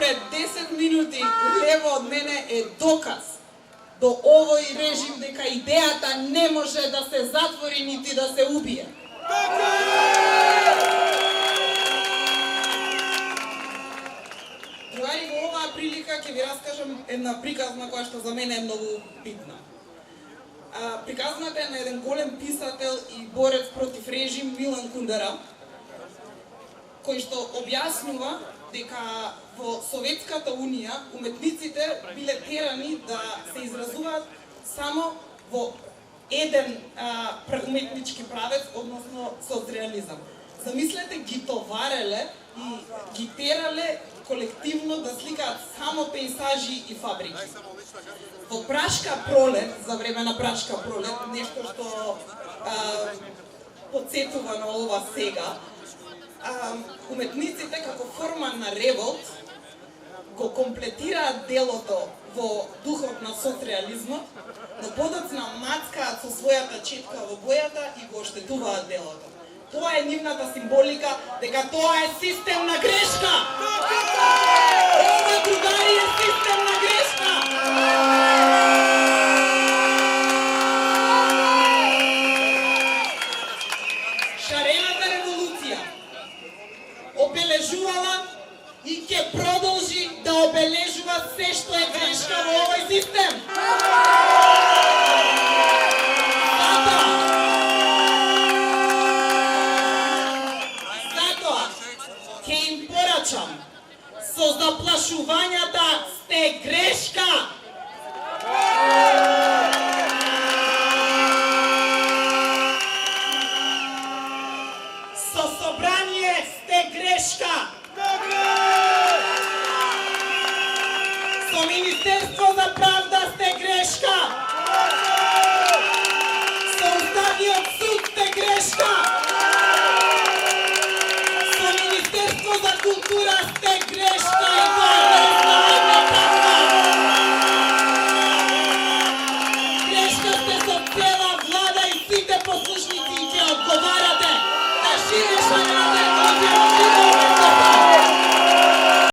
пред 10 минути лево од мене е доказ до овој режим дека идејата не може да се затвори нити да се убие. Другари, во оваа прилика ќе ви раскажам една приказна која што за мене е многу битна. Приказната е на еден голем писател и борец против режим Милан Кундера, кој што објаснува дека во Советската Унија уметниците биле терани да се изразуваат само во еден уметнички правец, односно соцреализам. Замислете, ги товареле и ги терале колективно да сликаат само пейзажи и фабрики. Во Прашка пролет, за време на Прашка пролет, нешто што потсетува на ова сега, уметниците како форма на револт го комплетираат делото во духот на соцреализмот, но подоцна мацкаат со својата четка во бојата и го оштетуваат делото. Тоа е нивната символика дека тоа е системна грешка. Ова, другари, е системна грешка. Шарената револуција обележувала и ќе продолжи да обележува се што е грешка во овој систем. Затоа ќе им порачам, со заплашувањата сте грешка. Со собрание сте грешка. Со Министерство за правда сте грешка. Со Уставниот суд сте грешка. Со Министерство за култура сте грешка и тоа не знаеме каква. Грешка сте со цела влада и сите послушници и ќе одговарате на шире